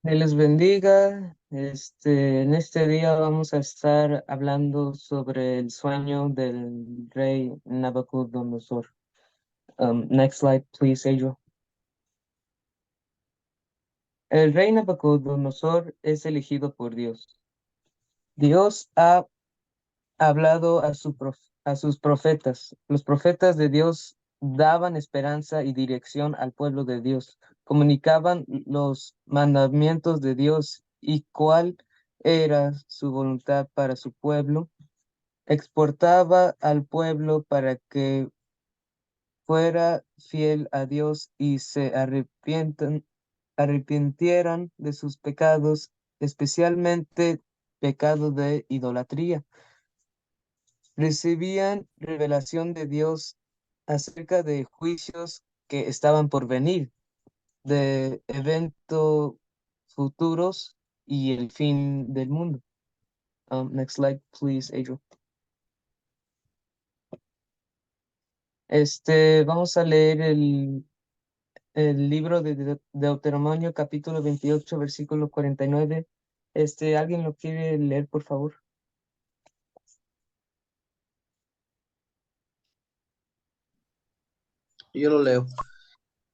Dios les bendiga. En este día vamos a estar hablando sobre el sueño del rey Nabucodonosor. Next slide, please, Adriel. El rey Nabucodonosor es elegido por Dios. Dios ha hablado a sus profetas. Los profetas de Dios daban esperanza y dirección al pueblo de Dios, comunicaban los mandamientos de Dios y cuál era su voluntad para su pueblo, exhortaba al pueblo para que fuera fiel a Dios y se arrepintieran de sus pecados, especialmente pecado de idolatría. Recibían revelación de Dios acerca de juicios que estaban por venir, de eventos futuros y el fin del mundo. Next slide, please, Adriel. Vamos a leer el libro de Deuteronomio, capítulo 28, versículo 49. ¿Alguien lo quiere leer, por favor? Yo lo leo.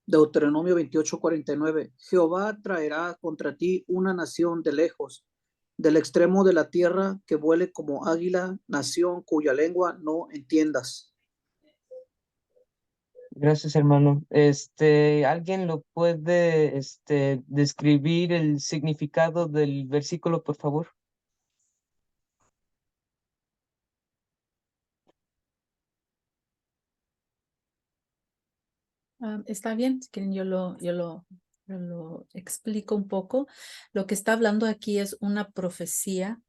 Deuteronomio 28:49. Jehová traerá contra ti una nación de lejos, del extremo de la tierra, que vuele como águila, nación cuya lengua no entiendas. Gracias, hermano. ¿Alguien lo puede, describir el significado del versículo, por favor? Está bien, si quieren yo lo explico un poco. Lo que está hablando aquí es una profecía,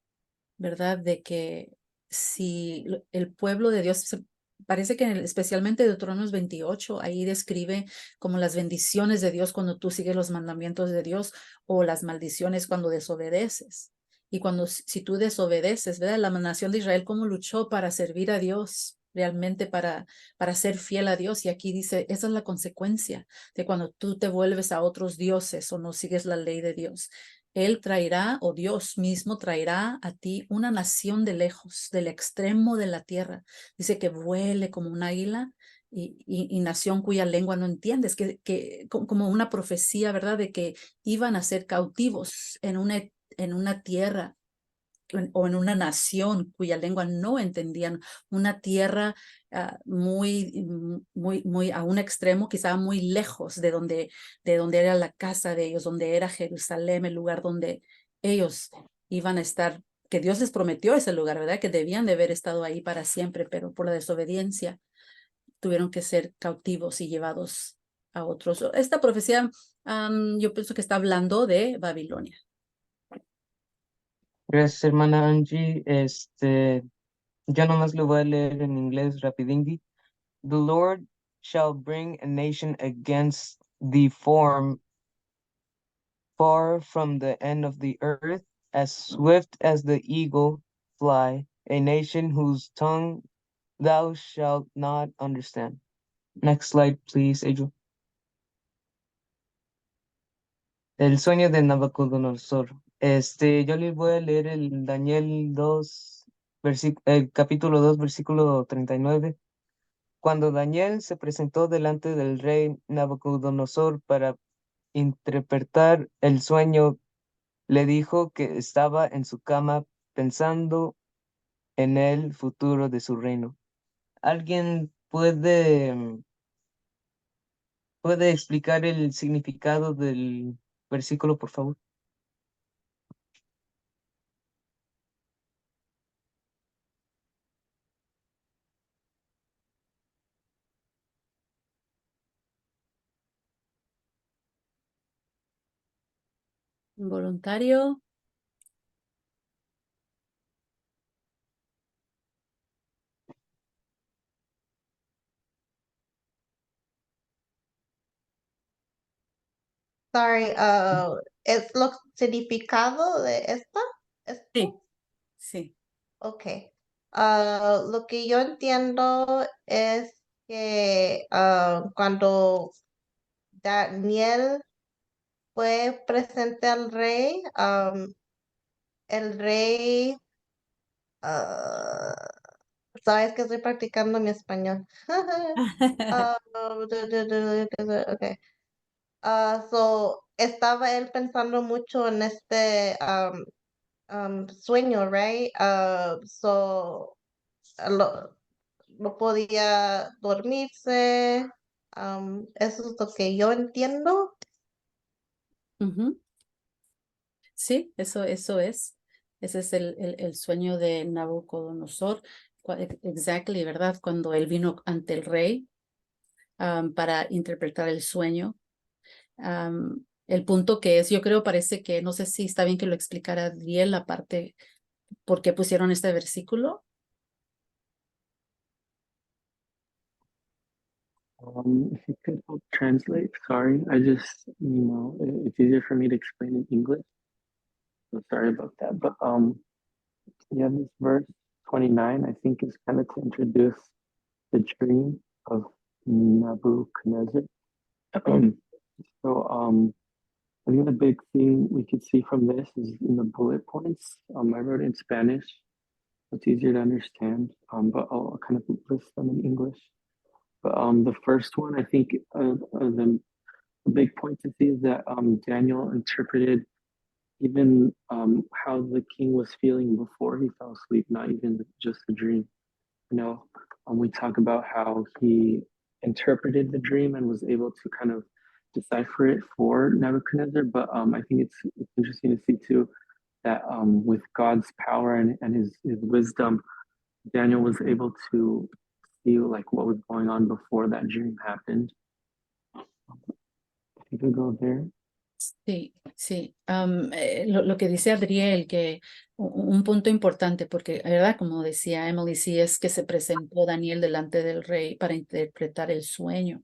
¿verdad? De que si el pueblo de Dios, parece que especialmente Deuteronomio 28, ahí describe como las bendiciones de Dios cuando tú sigues los mandamientos de Dios o las maldiciones cuando desobedeces. Y si tú desobedeces, ¿verdad? La nación de Israel cómo luchó para servir a Dios, realmente para ser fiel a Dios. Y aquí dice, esa es la consecuencia de cuando tú te vuelves a otros dioses o no sigues la ley de Dios. Él traerá, o Dios mismo traerá a ti una nación de lejos, del extremo de la tierra. Dice que vuele como un águila y nación cuya lengua no entiendes, como una profecía, ¿verdad? De que iban a ser cautivos en una tierra o en una nación cuya lengua no entendían, una tierra muy a un extremo, quizá muy lejos de donde era la casa de ellos, donde era Jerusalén, el lugar donde ellos iban a estar, que Dios les prometió ese lugar, ¿verdad? Que debían de haber estado ahí para siempre, pero por la desobediencia tuvieron que ser cautivos y llevados a otros. Esta profecía, yo pienso que está hablando de Babilonia. Gracias, hermana Angie. Yo nomás lo voy a leer en inglés rapidingi. The Lord shall bring a nation against thee far from the end of the earth, as swift as the eagle fly, a nation whose tongue thou shalt not understand. Next slide, please, Adriel. El sueño de Nabucodonosor. Yo les voy a leer el Daniel 2, el capítulo 2, versículo 39. Cuando Daniel se presentó delante del rey Nabucodonosor para interpretar el sueño, le dijo que estaba en su cama pensando en el futuro de su reino. ¿Alguien puede explicar el significado del versículo, por favor? Voluntario. Sorry, ¿es lo significado de esta? Sí, sí. Ok. Lo que yo entiendo es que cuando Daniel fue presente al rey. El rey, ah, sabes que estoy practicando mi español. Okay. So estaba él pensando mucho en este sueño, right? So lo- no podía dormirse. Eso es lo que yo entiendo. Ujú. Sí, eso es. Ese es el sueño de Nabucodonosor. Exactly, ¿verdad? Cuando él vino ante el rey para interpretar el sueño. El punto que es, yo creo, parece que, no sé si está bien que lo explicara bien la parte, por qué pusieron este versículo. If you could help translate, sorry, I just, it's easier for me to explain in English. So sorry about that. But yeah, this verse 29, I think, is kind of to introduce the dream of Nebuchadnezzar. So I think the big thing we could see from this is in the bullet points. I wrote it in Spanish. It's easier to understand, but I'll kind of list them in English. But the first one, I think, the big point to see is that Daniel interpreted even how the king was feeling before he fell asleep, not even just the dream. We talk about how he interpreted the dream and was able to kind of decipher it for Nebuchadnezzar. But I think it's interesting to see too that with God's power and his wisdom, Daniel was able to see like what was going on before that dream happened. If you could go there. Sí, sí. Lo que dice Adriel, que un punto importante, porque, ¿verdad? Como decía Emily, sí es que se presentó Daniel delante del rey para interpretar el sueño.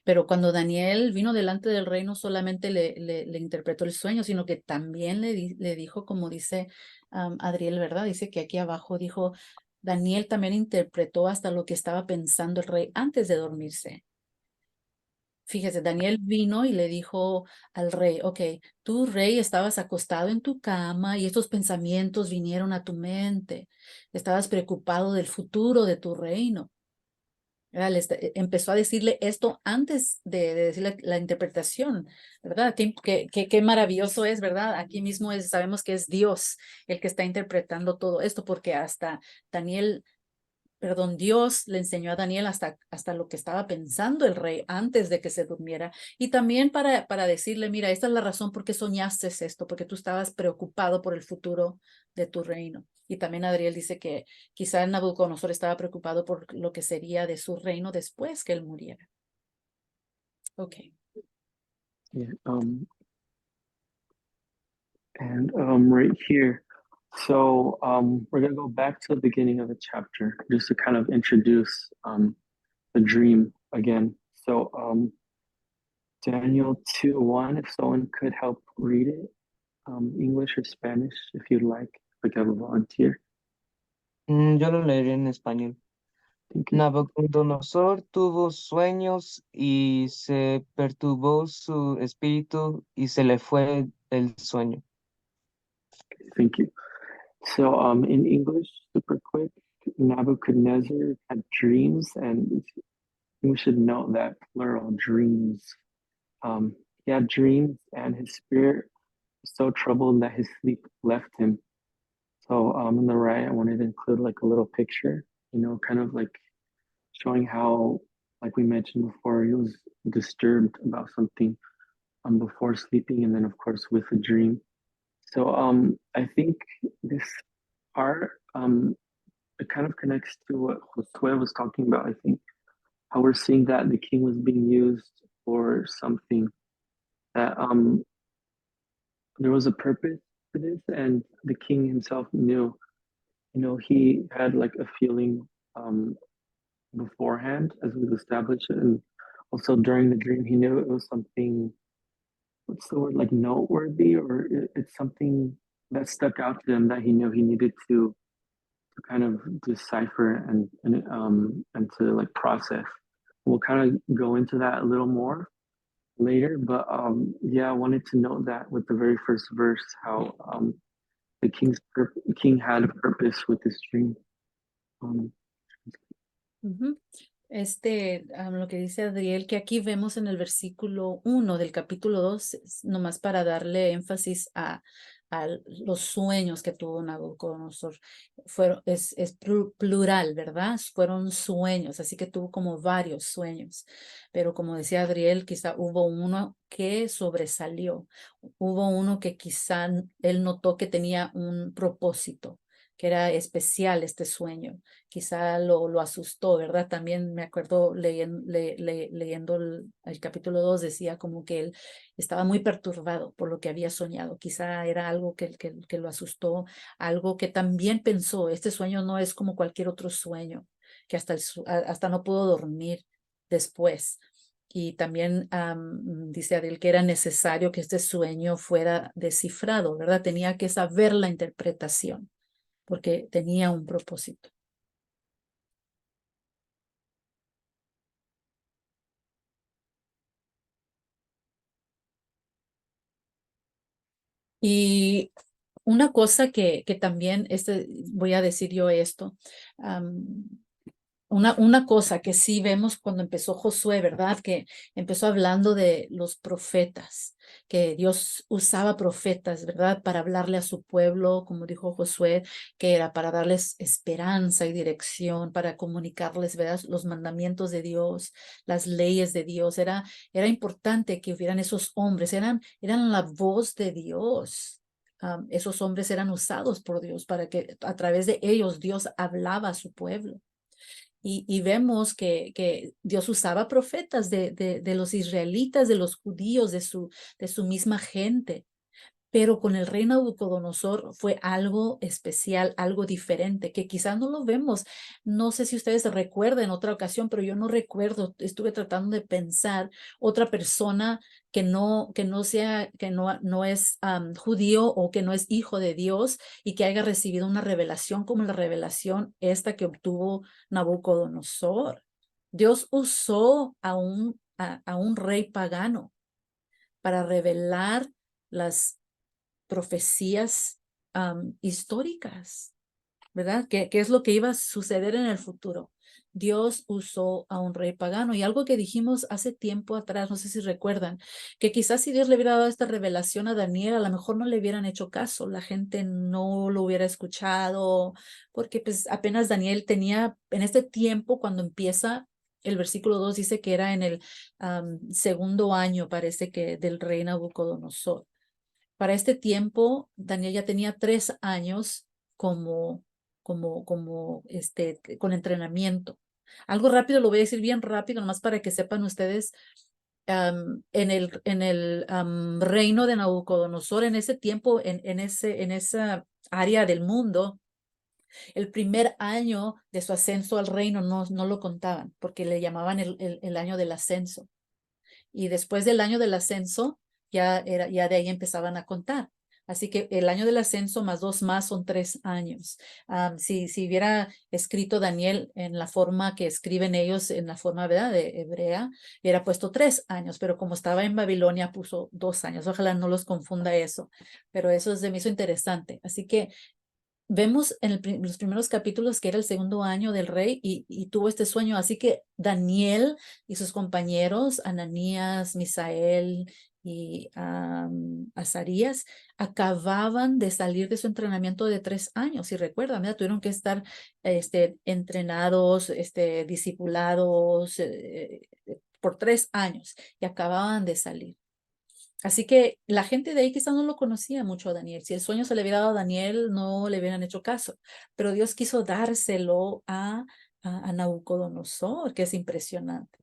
Pero cuando Daniel vino delante del rey, no solamente le interpretó el sueño, sino que también le dijo, como dice Adriel, ¿verdad? Dice que aquí abajo dijo, Daniel también interpretó hasta lo que estaba pensando el rey antes de dormirse. Fíjese, Daniel vino y le dijo al rey, ok, tú rey estabas acostado en tu cama y estos pensamientos vinieron a tu mente. Estabas preocupado del futuro de tu reino. Empezó a decirle esto antes de decirle la interpretación, ¿verdad? Qué maravilloso es, ¿verdad? Aquí mismo sabemos que es Dios el que está interpretando todo esto, porque hasta Dios le enseñó a Daniel hasta lo que estaba pensando el rey antes de que se durmiera. Y también para decirle, mira, esta es la razón por qué soñaste esto, porque tú estabas preocupado por el futuro de tu reino. Y también Adriel dice que quizá Nabucodonosor estaba preocupado por lo que sería de su reino después que él muriera. Ok. Yeah. And right here, so we're gonna go back to the beginning of the chapter just to kind of introduce the dream again. So Daniel 2:1, if someone could help read it, English or Spanish, if you'd like have a volunteer. Yo lo leeré en español. Thank you. Nabucodonosor tuvo sueños y se perturbó su espíritu y se le fue el sueño. Thank you. So in English, super quick, Nebuchadnezzar had dreams, and we should note that plural dreams. He had dreams, and his spirit was so troubled that his sleep left him. So on the right, I wanted to include like a little picture, kind of like showing how, like we mentioned before, he was disturbed about something before sleeping, and then of course with a dream. So I think this part it kind of connects to what Josue was talking about. I think how we're seeing that the king was being used for something that there was a purpose to this, and the king himself knew. He had like a feeling beforehand, as we've established, and also during the dream, he knew it was something. What's the word? Like noteworthy, or it's something that stuck out to him that he knew he needed to kind of decipher and to like process. We'll kind of go into that a little more later, but yeah, I wanted to note that with the very first verse, how the king had a purpose with this dream. Ujú. Lo que dice Adriel, que aquí vemos en el versículo 1 del capítulo 2, nomás para darle énfasis a los sueños que tuvo Nabucodonosor. Es plural, ¿verdad? Fueron sueños, así que tuvo como varios sueños. Pero como decía Adriel, quizá hubo uno que sobresalió. Hubo uno que quizá él notó que tenía un propósito, que era especial este sueño. Quizá lo asustó, ¿verdad? También me acuerdo leyendo el capítulo 2, decía como que él estaba muy perturbado por lo que había soñado. Quizá era algo que lo asustó, algo que también pensó, este sueño no es como cualquier otro sueño, que hasta no pudo dormir después. Y también dice Adel que era necesario que este sueño fuera descifrado, ¿verdad? Tenía que saber la interpretación, porque tenía un propósito. Y una cosa que también, voy a decir yo esto, una cosa que sí vemos cuando empezó Josué, ¿verdad? Que empezó hablando de los profetas, que Dios usaba profetas, ¿verdad? Para hablarle a su pueblo, como dijo Josué, que era para darles esperanza y dirección, para comunicarles, ¿verdad? Los mandamientos de Dios, las leyes de Dios. Era importante que hubieran esos hombres, eran la voz de Dios. Esos hombres eran usados por Dios para que a través de ellos Dios hablaba a su pueblo. Y vemos que Dios usaba profetas de los israelitas, de los judíos, de su misma gente. Pero con el rey Nabucodonosor fue algo especial, algo diferente, que quizás no lo vemos. No sé si ustedes recuerdan otra ocasión, pero yo no recuerdo. Estuve tratando de pensar otra persona que no es judío o que no es hijo de Dios y que haya recibido una revelación como la revelación esta que obtuvo Nabucodonosor. Dios usó a un rey pagano para revelar las profecías históricas, ¿verdad? ¿Qué es lo que iba a suceder en el futuro? Dios usó a un rey pagano y algo que dijimos hace tiempo atrás, no sé si recuerdan, que quizás si Dios le hubiera dado esta revelación a Daniel, a lo mejor no le hubieran hecho caso, la gente no lo hubiera escuchado, porque pues apenas Daniel tenía, en este tiempo cuando empieza, el versículo 2 dice que era en el segundo año, parece que del rey Nabucodonosor. Para este tiempo, Daniel ya tenía 3 años con entrenamiento. Algo rápido, lo voy a decir bien rápido, nomás para que sepan ustedes, en el reino de Nabucodonosor, en ese tiempo, en esa área del mundo, el primer año de su ascenso al reino no lo contaban, porque le llamaban el año del ascenso. Y después del año del ascenso, ya de ahí empezaban a contar. Así que el año del ascenso más 2 más son 3 años. Si hubiera escrito Daniel en la forma que escriben ellos, en la forma, ¿verdad?, de hebrea, hubiera puesto 3 años, pero como estaba en Babilonia puso 2 años. Ojalá no los confunda eso, pero eso se me hizo interesante. Así que vemos en los primeros capítulos que era el segundo año del rey y tuvo este sueño. Así que Daniel y sus compañeros, Ananías, Misael y Azarías, acababan de salir de su entrenamiento de 3 años. Si recuerdan, ¿verdad? Tuvieron que estar entrenados, discipulados por 3 años y acababan de salir. Así que la gente de ahí quizás no lo conocía mucho a Daniel. Si el sueño se le hubiera dado a Daniel, no le hubieran hecho caso. Pero Dios quiso dárselo a Nabucodonosor, que es impresionante,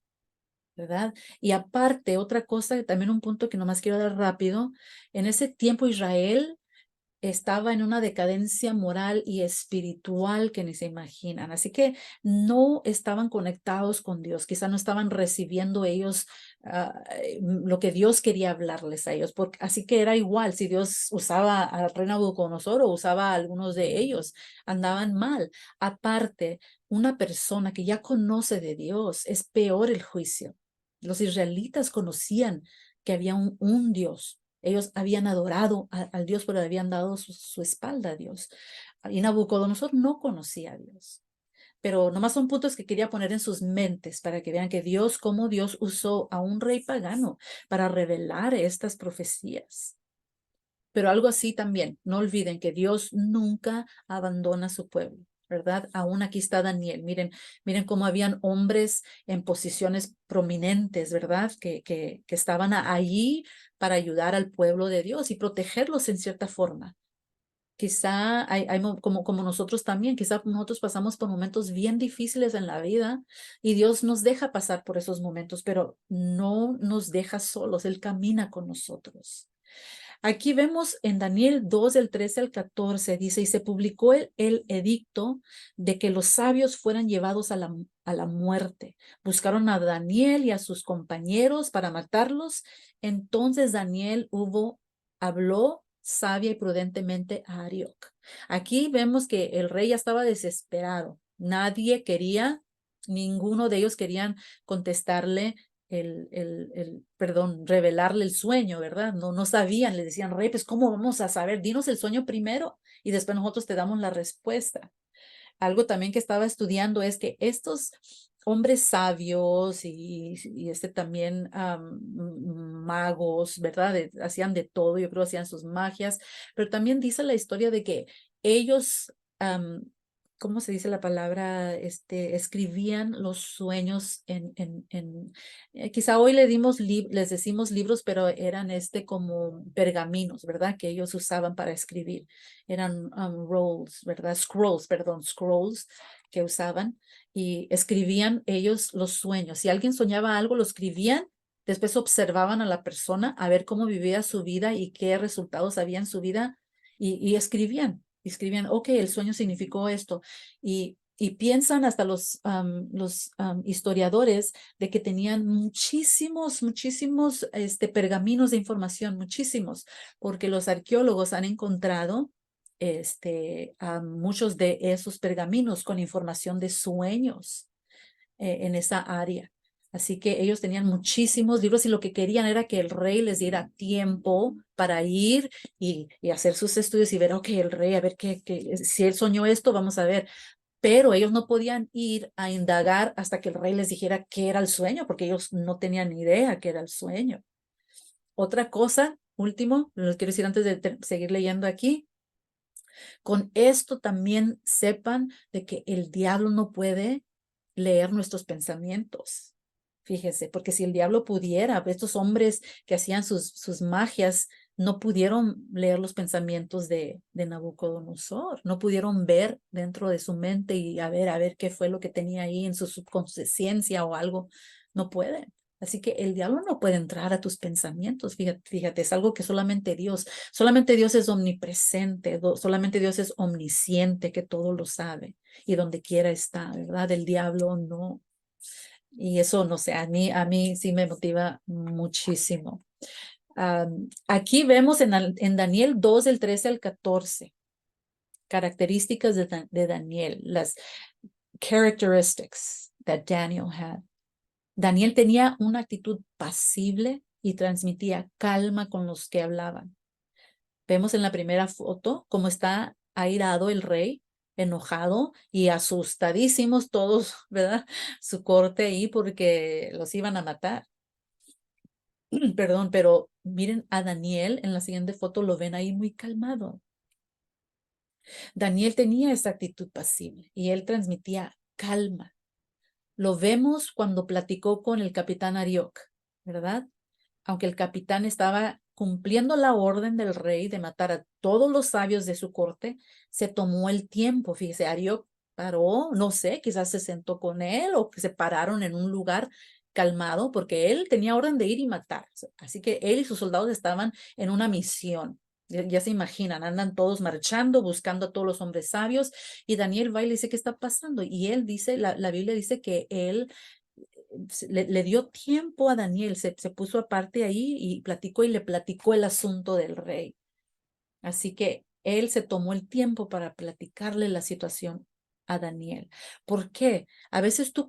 ¿verdad? Y aparte, otra cosa, también un punto que nomás quiero dar rápido, en ese tiempo Israel estaba en una decadencia moral y espiritual que ni se imaginan. Así que no estaban conectados con Dios, quizá no estaban recibiendo ellos lo que Dios quería hablarles a ellos. Así que era igual si Dios usaba al rey Nabucodonosor o usaba a algunos de ellos, andaban mal. Aparte, una persona que ya conoce de Dios, es peor el juicio. Los israelitas conocían que había un Dios. Ellos habían adorado al Dios, pero habían dado su espalda a Dios. Y Nabucodonosor no conocía a Dios. Pero nomás son puntos que quería poner en sus mentes para que vean que Dios, cómo Dios usó a un rey pagano para revelar estas profecías. Pero algo así también, no olviden que Dios nunca abandona a su pueblo, ¿verdad? Aún aquí está Daniel. Miren cómo habían hombres en posiciones prominentes, ¿verdad? Que estaban allí para ayudar al pueblo de Dios y protegerlos en cierta forma. Quizá como nosotros también, quizá nosotros pasamos por momentos bien difíciles en la vida y Dios nos deja pasar por esos momentos, pero no nos deja solos, Él camina con nosotros. Aquí vemos en Daniel 2, del 13 al 14, dice, y se publicó el edicto de que los sabios fueran llevados a la muerte. Buscaron a Daniel y a sus compañeros para matarlos. Entonces Daniel habló sabia y prudentemente a Arioc. Aquí vemos que el rey ya estaba desesperado. Ninguno de ellos querían contestarle revelarle el sueño, ¿verdad? No sabían, le decían, rey, pues ¿cómo vamos a saber? Dinos el sueño primero y después nosotros te damos la respuesta. Algo también que estaba estudiando es que estos hombres sabios y también magos, ¿verdad? Hacían de todo, yo creo hacían sus magias, pero también dice la historia de que ellos, ¿cómo se dice la palabra? Escribían los sueños quizá hoy les decimos libros, pero eran como pergaminos, ¿verdad? Que ellos usaban para escribir. Eran rolls, ¿verdad? Scrolls que usaban y escribían ellos los sueños. Si alguien soñaba algo, lo escribían, después observaban a la persona a ver cómo vivía su vida y qué resultados había en su vida y escribían. Ok, el sueño significó esto. Y piensan hasta los historiadores de que tenían muchísimos pergaminos de información, muchísimos, porque los arqueólogos han encontrado muchos de esos pergaminos con información de sueños en esa área. Así que ellos tenían muchísimos libros y lo que querían era que el rey les diera tiempo para ir y hacer sus estudios y ver, ok, el rey, a ver si él soñó esto, vamos a ver. Pero ellos no podían ir a indagar hasta que el rey les dijera qué era el sueño, porque ellos no tenían ni idea qué era el sueño. Otra cosa, último, lo quiero decir antes de seguir leyendo aquí. Con esto también sepan de que el diablo no puede leer nuestros pensamientos. Fíjese, porque si el diablo pudiera, estos hombres que hacían sus magias no pudieron leer los pensamientos de Nabucodonosor, no pudieron ver dentro de su mente y a ver qué fue lo que tenía ahí en su subconsciencia o algo. No pueden. Así que el diablo no puede entrar a tus pensamientos. Fíjate, es algo que solamente Dios es omnipresente, solamente Dios es omnisciente, que todo lo sabe y donde quiera está, ¿verdad? El diablo no. Y eso, no sé, a mí sí me motiva muchísimo. Aquí vemos en Daniel 2, del 13 al 14, características de Daniel, las characteristics that Daniel had. Daniel tenía una actitud pasible y transmitía calma con los que hablaban. Vemos en la primera foto cómo está airado el rey, enojado y asustadísimos todos, ¿verdad? Su corte ahí porque los iban a matar. Perdón, pero miren a Daniel en la siguiente foto, lo ven ahí muy calmado. Daniel tenía esa actitud pasible y él transmitía calma. Lo vemos cuando platicó con el capitán Arioc, ¿verdad? Aunque el capitán estaba cumpliendo la orden del rey de matar a todos los sabios de su corte, se tomó el tiempo. Fíjese, Arioc paró, no sé, quizás se sentó con él o que se pararon en un lugar calmado porque él tenía orden de ir y matar. Así que él y sus soldados estaban en una misión. Ya se imaginan, andan todos marchando, buscando a todos los hombres sabios y Daniel va y le dice, ¿qué está pasando? Y él dice, la Biblia dice que él le dio tiempo a Daniel, se puso aparte ahí y le platicó el asunto del rey. Así que él se tomó el tiempo para platicarle la situación a Daniel. ¿Por qué? A veces tú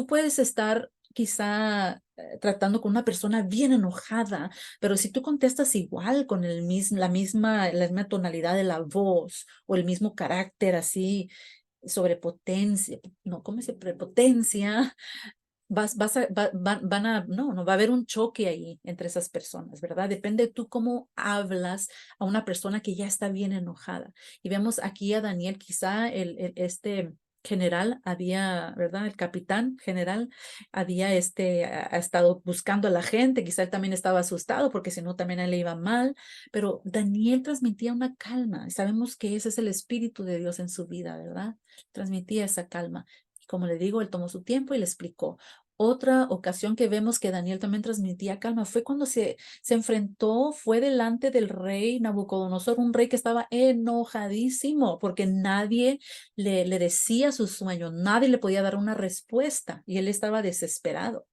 puedes estar quizá tratando con una persona bien enojada, pero si tú contestas igual con la misma tonalidad de la voz o el mismo carácter así, sobrepotencia, no, ¿cómo se prepotencia? No va a haber un choque ahí entre esas personas, ¿verdad? Depende de tú cómo hablas a una persona que ya está bien enojada. Y vemos aquí a Daniel, quizá este general había, ¿verdad? El capitán general había ha estado buscando a la gente, quizá él también estaba asustado porque si no también a él le iba mal, pero Daniel transmitía una calma. Sabemos que ese es el Espíritu de Dios en su vida, ¿verdad? Transmitía esa calma. Como le digo, él tomó su tiempo y le explicó. Otra ocasión que vemos que Daniel también transmitía calma fue cuando se enfrentó, fue delante del rey Nabucodonosor, un rey que estaba enojadísimo porque nadie le decía su sueño, nadie le podía dar una respuesta y él estaba desesperado.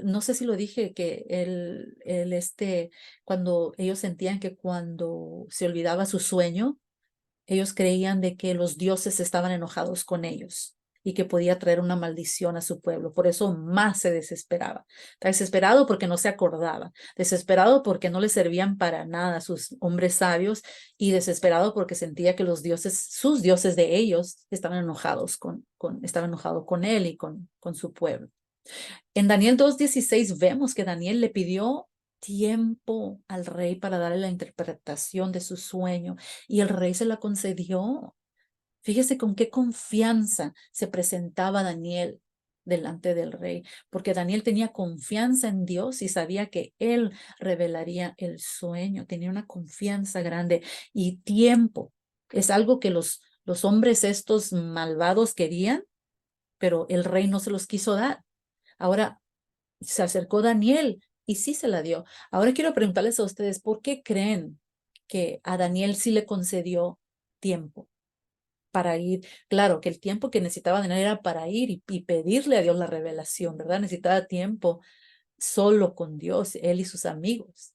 No sé si lo dije, que cuando ellos sentían que cuando se olvidaba su sueño, ellos creían de que los dioses estaban enojados con ellos y que podía traer una maldición a su pueblo. Por eso más se desesperaba. Está desesperado porque no se acordaba, desesperado porque no le servían para nada sus hombres sabios y desesperado porque sentía que los dioses, sus dioses de ellos, estaban enojados estaban enojados con él y con su pueblo. En Daniel 2:16 vemos que Daniel le pidió tiempo al rey para darle la interpretación de su sueño y el rey se la concedió. Fíjese con qué confianza se presentaba Daniel delante del rey, porque Daniel tenía confianza en Dios y sabía que él revelaría el sueño, tenía una confianza grande y tiempo. Es algo que los hombres estos malvados querían, pero el rey no se los quiso dar. Ahora se acercó Daniel y sí se la dio. Ahora quiero preguntarles a ustedes, ¿por qué creen que a Daniel sí le concedió tiempo para ir? Claro, que el tiempo que necesitaba Daniel era para ir y pedirle a Dios la revelación, ¿verdad? Necesitaba tiempo solo con Dios, él y sus amigos.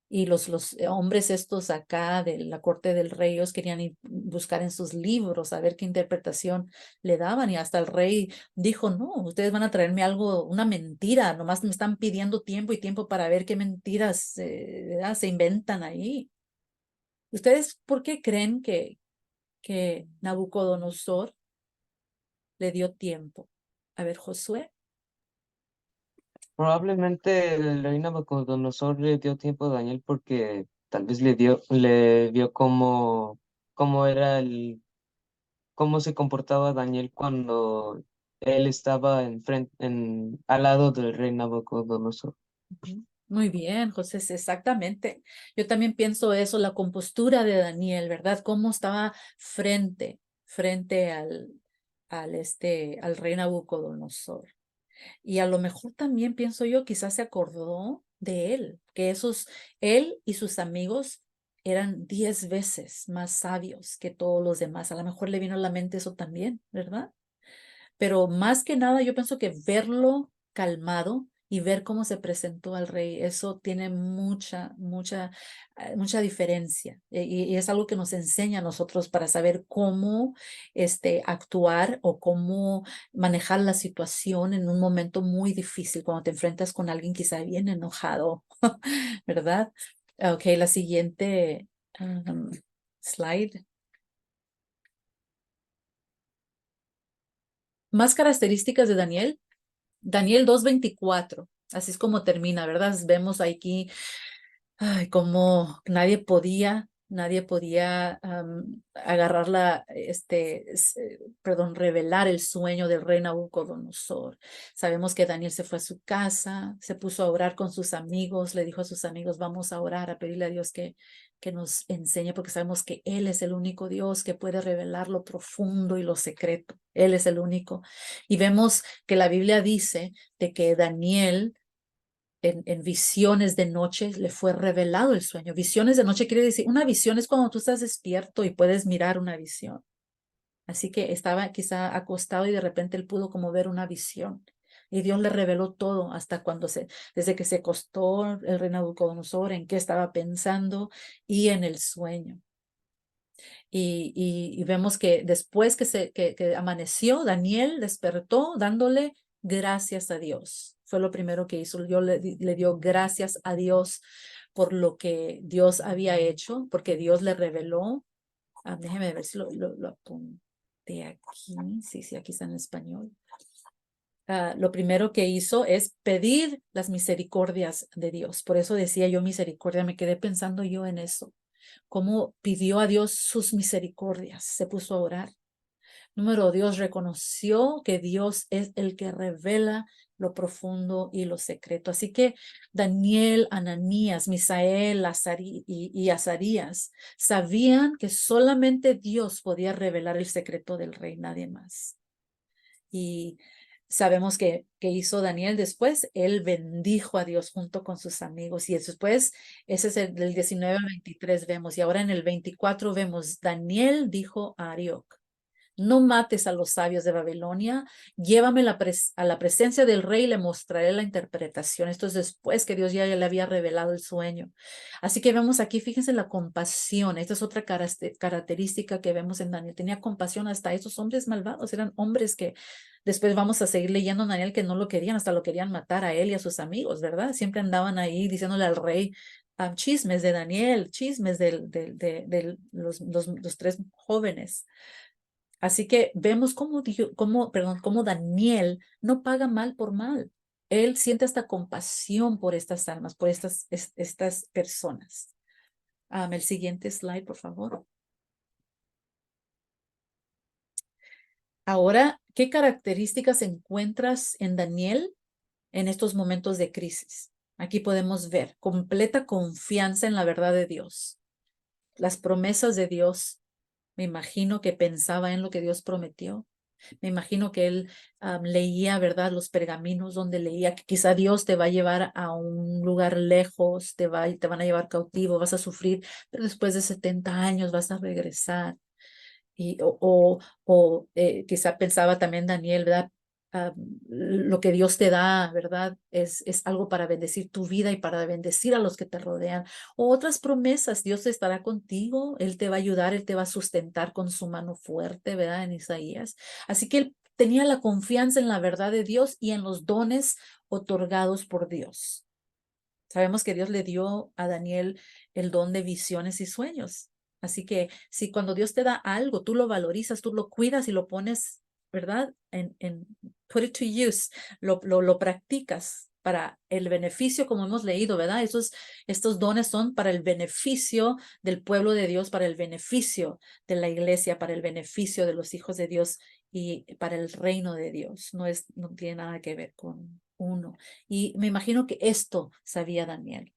Y los hombres estos acá de la corte del rey, ellos querían ir buscar en sus libros a ver qué interpretación le daban. Y hasta el rey dijo, no, ustedes van a traerme algo, una mentira, nomás me están pidiendo tiempo y tiempo para ver qué mentiras se inventan ahí. ¿Ustedes por qué creen que Nabucodonosor le dio tiempo? A ver, Josué. Probablemente el rey Nabucodonosor le dio tiempo a Daniel porque tal vez le vio cómo era cómo se comportaba Daniel cuando él estaba al lado del rey Nabucodonosor. Muy bien, José, sí, exactamente. Yo también pienso eso, la compostura de Daniel, ¿verdad? Cómo estaba frente al rey Nabucodonosor. Y a lo mejor también pienso yo, quizás se acordó de él, que él y sus amigos eran 10 veces más sabios que todos los demás. A lo mejor le vino a la mente eso también, ¿verdad? Pero más que nada, yo pienso que verlo calmado y ver cómo se presentó al rey, eso tiene mucha diferencia. Y es algo que nos enseña a nosotros para saber cómo actuar o cómo manejar la situación en un momento muy difícil, cuando te enfrentas con alguien quizá bien enojado, ¿verdad? Ok, la siguiente slide. Más características de Daniel. Daniel 2:24, así es como termina, ¿verdad? Vemos aquí como nadie podía revelar el sueño del rey Nabucodonosor. Sabemos que Daniel se fue a su casa, se puso a orar con sus amigos, le dijo a sus amigos, vamos a orar, a pedirle a Dios que nos enseñe, porque sabemos que Él es el único Dios que puede revelar lo profundo y lo secreto. Él es el único. Y vemos que la Biblia dice de que Daniel en visiones de noche le fue revelado el sueño. Visiones de noche quiere decir, una visión es cuando tú estás despierto y puedes mirar una visión. Así que estaba quizá acostado y de repente él pudo como ver una visión. Y Dios le reveló todo hasta desde que se acostó el rey Nabucodonosor, en qué estaba pensando y en el sueño. Y vemos que después que amaneció, Daniel despertó dándole gracias a Dios. Fue lo primero que hizo. Le dio gracias a Dios por lo que Dios había hecho, porque Dios le reveló. Déjeme ver si lo apunté aquí. Sí, aquí está en español. Lo primero que hizo es pedir las misericordias de Dios. Por eso decía yo misericordia, me quedé pensando yo en eso. Cómo pidió a Dios sus misericordias, se puso a orar. Número 2, reconoció que Dios es el que revela lo profundo y lo secreto. Así que Daniel, Ananías, Misael, y Azarías sabían que solamente Dios podía revelar el secreto del rey, nadie más. Y sabemos que hizo Daniel después, él bendijo a Dios junto con sus amigos. Y después, ese es el del 19 al 23 vemos. Y ahora en el 24 vemos, Daniel dijo a Arioc: no mates a los sabios de Babilonia, llévame a la presencia del rey y le mostraré la interpretación. Esto es después que Dios ya le había revelado el sueño. Así que vemos aquí, fíjense la compasión. Esta es otra característica que vemos en Daniel. Tenía compasión hasta esos hombres malvados. Eran hombres que después vamos a seguir leyendo en Daniel que no lo querían, hasta lo querían matar a él y a sus amigos, ¿verdad? Siempre andaban ahí diciéndole al rey chismes de Daniel, chismes de los tres jóvenes. Así que vemos cómo Daniel no paga mal por mal. Él siente hasta compasión por estas almas, por estas personas. El siguiente slide, por favor. Ahora, ¿qué características encuentras en Daniel en estos momentos de crisis? Aquí podemos ver completa confianza en la verdad de Dios, las promesas de Dios. Me imagino que pensaba en lo que Dios prometió. Me imagino que él leía, ¿verdad?, los pergaminos donde leía que quizá Dios te va a llevar a un lugar lejos, te van a llevar cautivo, vas a sufrir, pero después de 70 años vas a regresar. Quizá pensaba también Daniel, ¿verdad? Lo que Dios te da, ¿verdad? Es algo para bendecir tu vida y para bendecir a los que te rodean. O otras promesas, Dios estará contigo, Él te va a ayudar, Él te va a sustentar con su mano fuerte, ¿verdad? En Isaías. Así que él tenía la confianza en la verdad de Dios y en los dones otorgados por Dios. Sabemos que Dios le dio a Daniel el don de visiones y sueños. Así que si cuando Dios te da algo, tú lo valorizas, tú lo cuidas y lo pones, ¿verdad? Put it to use, lo practicas para el beneficio, como hemos leído, ¿verdad? Estos dones son para el beneficio del pueblo de Dios, para el beneficio de la iglesia, para el beneficio de los hijos de Dios y para el reino de Dios. No tiene nada que ver con uno. Y me imagino que esto sabía Daniel.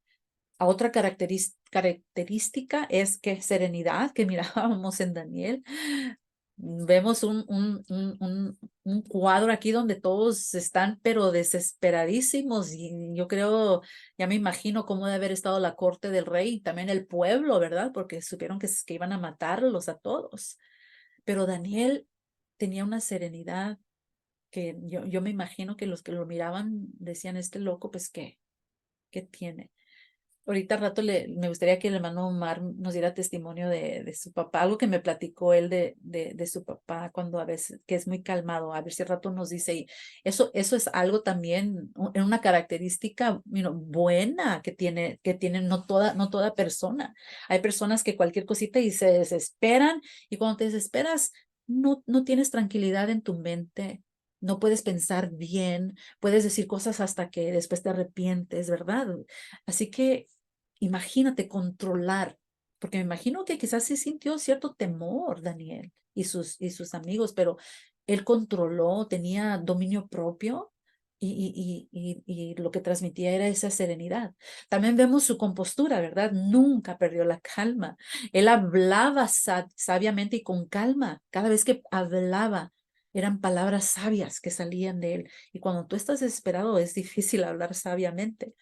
Otra característica es que serenidad que mirábamos en Daniel. Vemos un cuadro aquí donde todos están pero desesperadísimos y yo creo, ya me imagino cómo debe haber estado la corte del rey y también el pueblo, ¿verdad? Porque supieron que iban a matarlos a todos. Pero Daniel tenía una serenidad que yo me imagino que los que lo miraban decían, este loco, pues, ¿qué tiene? Ahorita al rato me gustaría que el hermano Omar nos diera testimonio de su papá, algo que me platicó él de su papá cuando a veces, que es muy calmado, a ver si al rato nos dice, y eso es algo también, una característica buena que tiene no toda persona. Hay personas que cualquier cosita y se desesperan, y cuando te desesperas, no tienes tranquilidad en tu mente. No puedes pensar bien, puedes decir cosas hasta que después te arrepientes, ¿verdad? Así que imagínate controlar, porque me imagino que quizás sí sintió cierto temor Daniel y sus amigos, pero él controló, tenía dominio propio y lo que transmitía era esa serenidad. También vemos su compostura, ¿verdad? Nunca perdió la calma. Él hablaba sabiamente y con calma. Cada vez que hablaba, eran palabras sabias que salían de él. Y cuando tú estás desesperado, es difícil hablar sabiamente.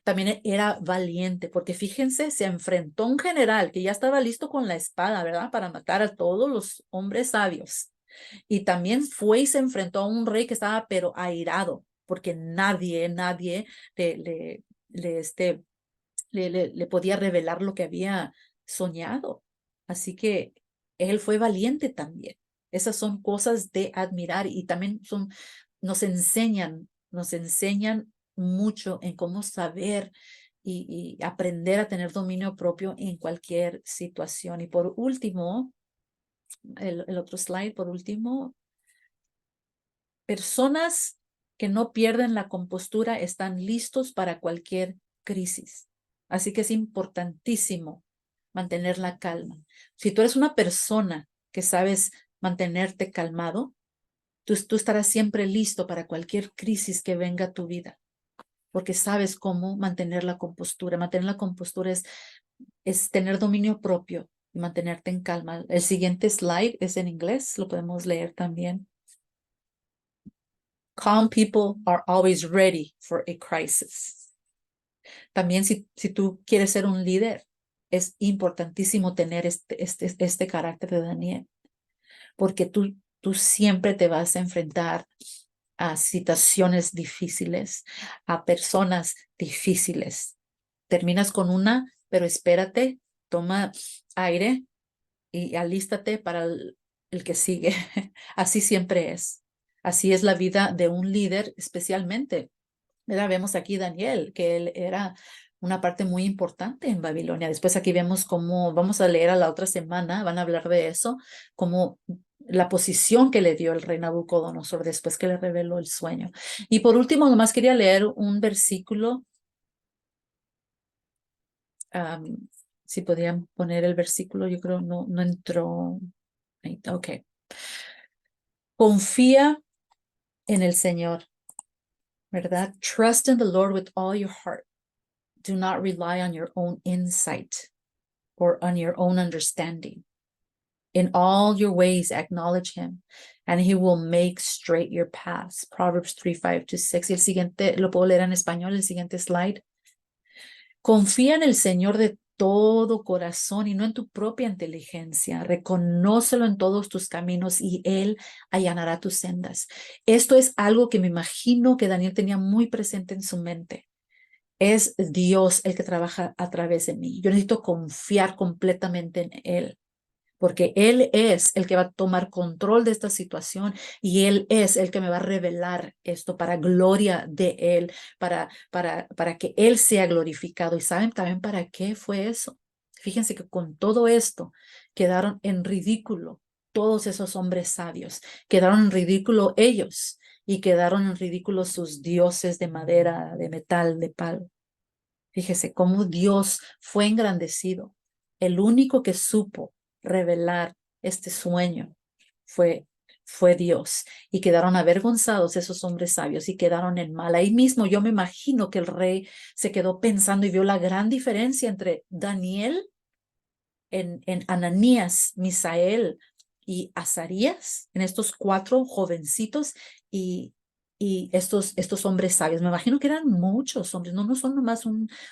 También era valiente, porque fíjense, se enfrentó a un general que ya estaba listo con la espada, ¿verdad? Para matar a todos los hombres sabios. Y también fue y se enfrentó a un rey que estaba pero airado, porque nadie le podía revelar lo que había soñado. Así que él fue valiente también. Esas son cosas de admirar y también nos enseñan nos enseñan mucho en cómo saber y aprender a tener dominio propio en cualquier situación. Y por último, el otro slide, por último, personas que no pierden la compostura están listos para cualquier crisis. Así que es importantísimo mantener la calma. Si tú eres una persona que sabes mantenerte calmado, tú estarás siempre listo para cualquier crisis que venga a tu vida, porque sabes cómo mantener la compostura. Mantener la compostura es tener dominio propio y mantenerte en calma. El siguiente slide es en inglés, lo podemos leer también. Calm people are always ready for a crisis. También si tú quieres ser un líder, es importantísimo tener este carácter de Daniel, porque tú siempre te vas a enfrentar a situaciones difíciles, a personas difíciles. Terminas con una, pero espérate, toma aire y alístate para el que sigue. Así siempre es. Así es la vida de un líder, especialmente. Mira, vemos aquí Daniel, que él era una parte muy importante en Babilonia. Después aquí vemos cómo, vamos a leer a la otra semana, van a hablar de eso, como la posición que le dio el rey Nabucodonosor después que le reveló el sueño. Y por último, nomás quería leer un versículo. Si podían poner el versículo, yo creo no entró. Ok. Confía en el Señor, ¿verdad? Trust in the Lord with all your heart. Do not rely on your own insight or on your own understanding. In all your ways, acknowledge him, and he will make straight your paths. Proverbs 3:5-6. Y el siguiente, lo puedo leer en español, el siguiente slide. Confía en el Señor de todo corazón y no en tu propia inteligencia. Reconócelo en todos tus caminos y Él allanará tus sendas. Esto es algo que me imagino que Daniel tenía muy presente en su mente. Es Dios el que trabaja a través de mí. Yo necesito confiar completamente en Él, porque Él es el que va a tomar control de esta situación y Él es el que me va a revelar esto para gloria de Él, para que Él sea glorificado. ¿Y saben también para qué fue eso? Fíjense que con todo esto quedaron en ridículo todos esos hombres sabios, quedaron en ridículo ellos y quedaron en ridículo sus dioses de madera, de metal, de palo. Fíjese cómo Dios fue engrandecido. El único que supo revelar este sueño fue Dios. Y quedaron avergonzados esos hombres sabios y quedaron en mal. Ahí mismo yo me imagino que el rey se quedó pensando y vio la gran diferencia entre Daniel, en Ananías, Misael y Azarías, en estos 4 jovencitos y estos hombres sabios. Me imagino que eran muchos hombres, no son nomás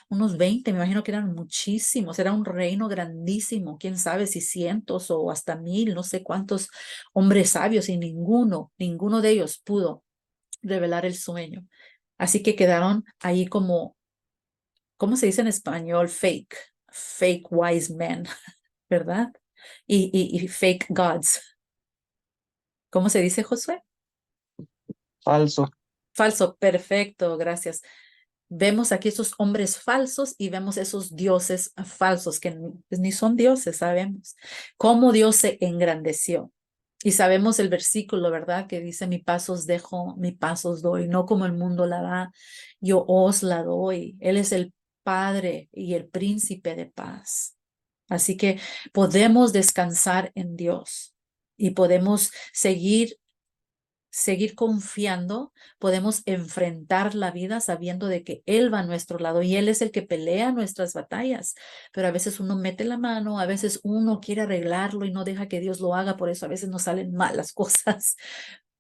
unos 20, me imagino que eran muchísimos, era un reino grandísimo, quién sabe si cientos o hasta 1000, no sé cuántos hombres sabios y ninguno de ellos pudo revelar el sueño. Así que quedaron ahí como, ¿cómo se dice en español? Fake wise men, ¿verdad? Y fake gods. ¿Cómo se dice, Josué? Falso. Falso, perfecto, gracias. Vemos aquí esos hombres falsos y vemos esos dioses falsos que ni son dioses, sabemos. Cómo Dios se engrandeció. Y sabemos el versículo, ¿verdad? Que dice, mi paz os dejo, mi paz os doy, no como el mundo la da, yo os la doy. Él es el Padre y el Príncipe de paz. Así que podemos descansar en Dios y podemos seguir confiando, podemos enfrentar la vida sabiendo de que Él va a nuestro lado y Él es el que pelea nuestras batallas. Pero a veces uno mete la mano, a veces uno quiere arreglarlo y no deja que Dios lo haga, por eso a veces nos salen mal las cosas.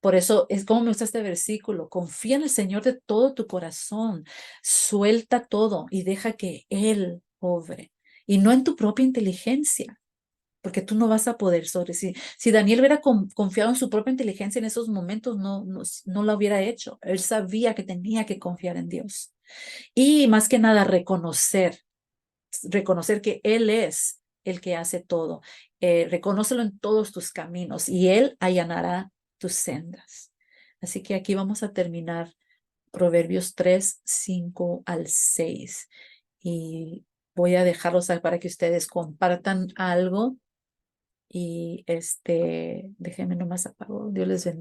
Por eso es como me gusta este versículo, confía en el Señor de todo tu corazón, suelta todo y deja que Él obre y no en tu propia inteligencia, porque tú no vas a poder sobre sí. Si Daniel hubiera confiado en su propia inteligencia en esos momentos, no lo hubiera hecho. Él sabía que tenía que confiar en Dios. Y más que nada reconocer que Él es el que hace todo. Reconócelo en todos tus caminos y Él allanará tus sendas. Así que aquí vamos a terminar Proverbios 3, 5 al 6. Y voy a dejarlos ahí para que ustedes compartan algo. Y déjenme nomás apago. Dios les bendiga.